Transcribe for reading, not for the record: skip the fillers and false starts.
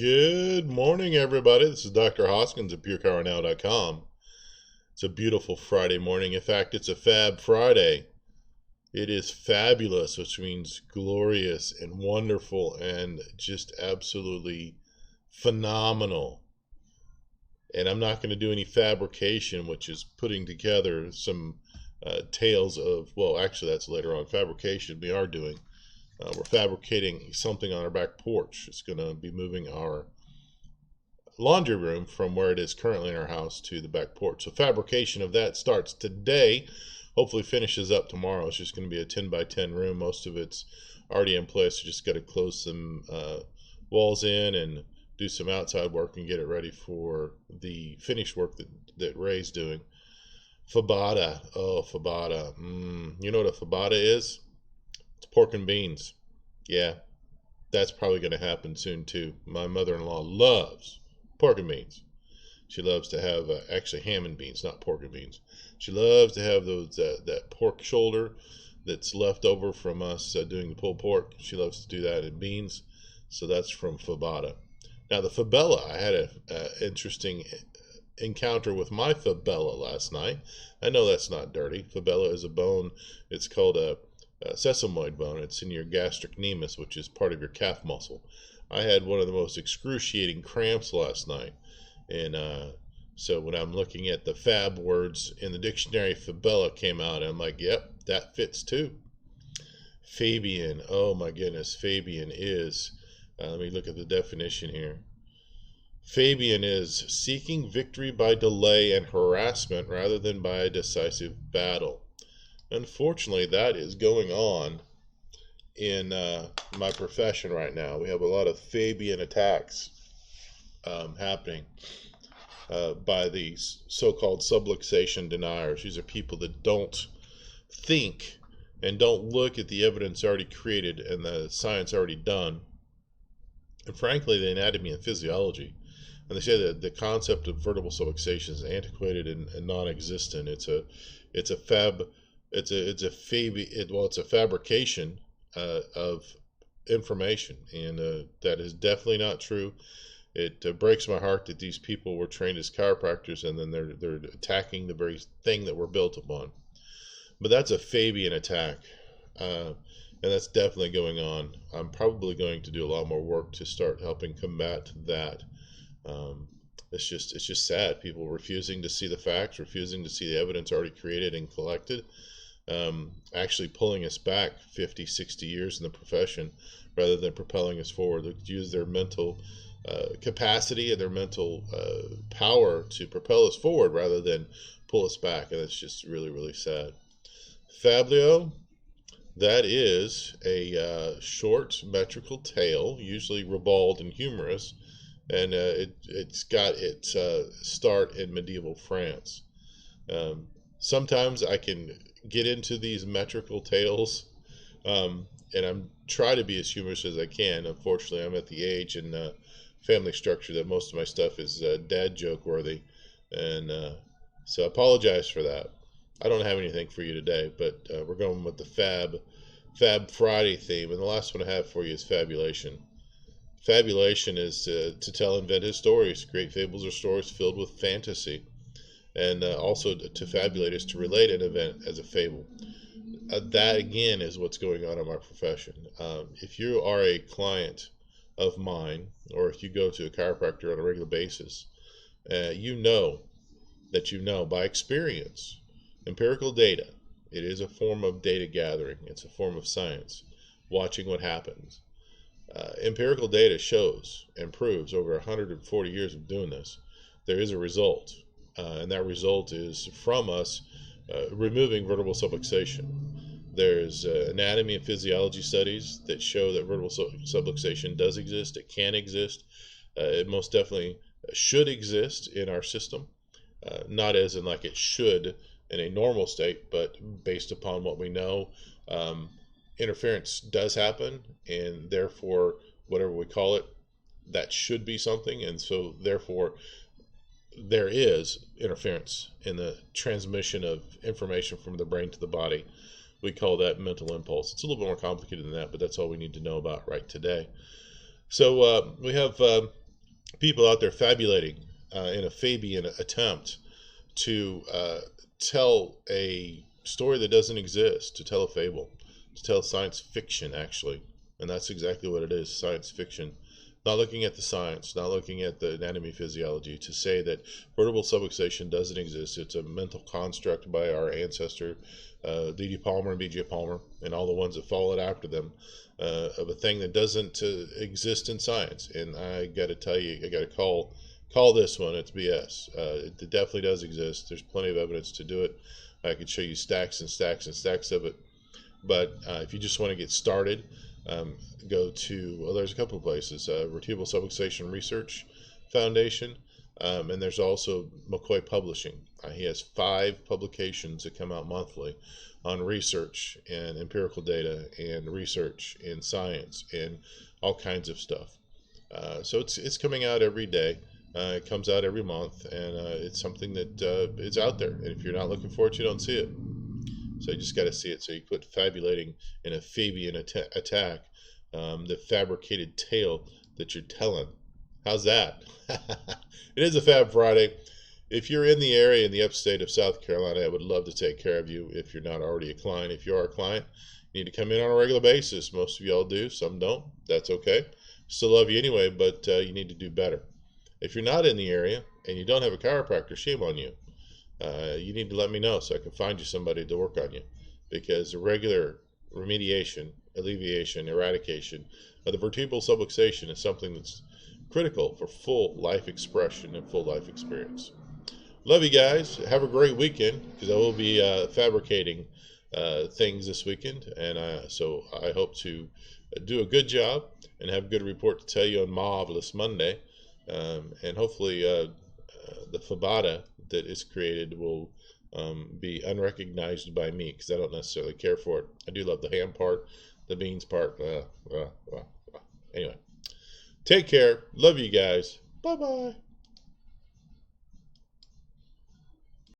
Good morning, everybody. This is Dr. Hoskins at PureCarNow.com. It's a beautiful Friday morning. In fact, it's a Fab Friday. It is fabulous, which means glorious and wonderful and just absolutely phenomenal. And I'm not going to do any fabrication, which is putting together some tales of, well, actually, that's later on. Fabrication we are doing. We're fabricating something on our back porch. It's going to be moving our laundry room from where it is currently in our house to the back porch. So fabrication of that starts today. Hopefully finishes up tomorrow. It's just going to be a 10 by 10 room. Most of it's already in place. You just got to close some walls in and do some outside work and get it ready for the finished work that Ray's doing. Fabada. Oh, fabada. You know what a fabada is? It's pork and beans. Yeah, that's probably going to happen soon too. My mother-in-law loves pork and beans. She loves to have actually ham and beans, not pork and beans. She loves to have those that pork shoulder that's left over from us doing the pulled pork. She loves to do that in beans. So that's from fabada. Now the fabella, I had an interesting encounter with my fabella last night. I know that's not dirty. Fabella is a bone. It's called a sesamoid bone. It's in your gastrocnemius, which is part of your calf muscle. I had one of the most excruciating cramps last night, and so when I'm looking at the fab words in the dictionary, fabella came out, and I'm like, yep, that fits too. Fabian, oh my goodness, Fabian is, let me look at the definition here. Fabian is seeking victory by delay and harassment rather than by a decisive battle. Unfortunately, that is going on in my profession right now. We have a lot of Fabian attacks happening by these so-called subluxation deniers. These are people that don't think and don't look at the evidence already created and the science already done, and frankly, the anatomy and physiology. And they say that the concept of vertebral subluxation is antiquated and non-existent. It's a fabrication of information, and that is definitely not true. It breaks my heart that these people were trained as chiropractors and then they're attacking the very thing that we're built upon. But that's a Fabian attack, and that's definitely going on. I'm probably going to do a lot more work to start helping combat that. It's just sad. People refusing to see the facts, refusing to see the evidence already created and collected. Actually pulling us back 50, 60 years in the profession rather than propelling us forward. They use their mental capacity and their mental power to propel us forward rather than pull us back, and it's just really, really sad. Fab-U-LOUS, that is a short metrical tale, usually ribald and humorous, and it's got its start in medieval France. Sometimes I can get into these metrical tales, and I'm try to be as humorous as I can. Unfortunately, I'm at the age and family structure that most of my stuff is dad joke worthy, and so I apologize for that. I don't have anything for you today, but we're going with the Fab Friday theme, and the last one I have for you is fabulation. Fabulation is to tell inventive stories, create fables or stories filled with fantasy. And also to fabulate is to relate an event as a fable. That again is what's going on in my profession. If you are a client of mine, or if you go to a chiropractor on a regular basis, you know by experience, empirical data, it is a form of data gathering. It's a form of science, watching what happens. Empirical data shows and proves over 140 years of doing this, there is a result. And that result is from us removing vertebral subluxation. There's anatomy and physiology studies that show that vertebral subluxation does exist. It can exist. It most definitely should exist in our system. Not as in like it should in a normal state, but based upon what we know, interference does happen, and therefore, whatever we call it, that should be something. And so therefore, there is interference in the transmission of information from the brain to the body. We call that mental impulse. It's a little bit more complicated than that, but that's all we need to know about right today. So we have people out there fabulating in a Fabian attempt to tell a story that doesn't exist, to tell a fable, to tell science fiction, actually. And that's exactly what it is, science fiction. Not looking at the science, not looking at the anatomy, physiology, to say that vertebral subluxation doesn't exist. It's a mental construct by our ancestor, D.D. Palmer and B.J. Palmer, and all the ones that followed after them, of a thing that doesn't exist in science. And I got to tell you, I got to call this one. It's BS. It definitely does exist. There's plenty of evidence to do it. I could show you stacks and stacks and stacks of it. But if you just want to get started, go to, well, there's a couple of places. Vertebral Subluxation Research Foundation, and there's also McCoy Publishing. He has 5 publications that come out monthly on research and empirical data and research in science and all kinds of stuff. So it's coming out every day. It comes out every month, and it's something that is out there. And if you're not looking for it, you don't see it. So you just got to see it. So you quit fabulating in a Fabian attack, the fabricated tale that you're telling. How's that? It is a Fab Friday. If you're in the area in the upstate of South Carolina, I would love to take care of you if you're not already a client. If you are a client, you need to come in on a regular basis. Most of y'all do. Some don't. That's okay. Still love you anyway, but you need to do better. If you're not in the area and you don't have a chiropractor, shame on you. You need to let me know so I can find you somebody to work on you, because the regular remediation, alleviation, eradication of the vertebral subluxation is something that's critical for full life expression and full life experience. Love you guys. Have a great weekend, because I will be fabricating things this weekend, and so I hope to do a good job and have a good report to tell you on Marvelous Monday, and hopefully the FAB-U that is created will be unrecognized by me, because I don't necessarily care for it. I do love the ham part, the beans part. Anyway, take care. Love you guys. Bye-bye.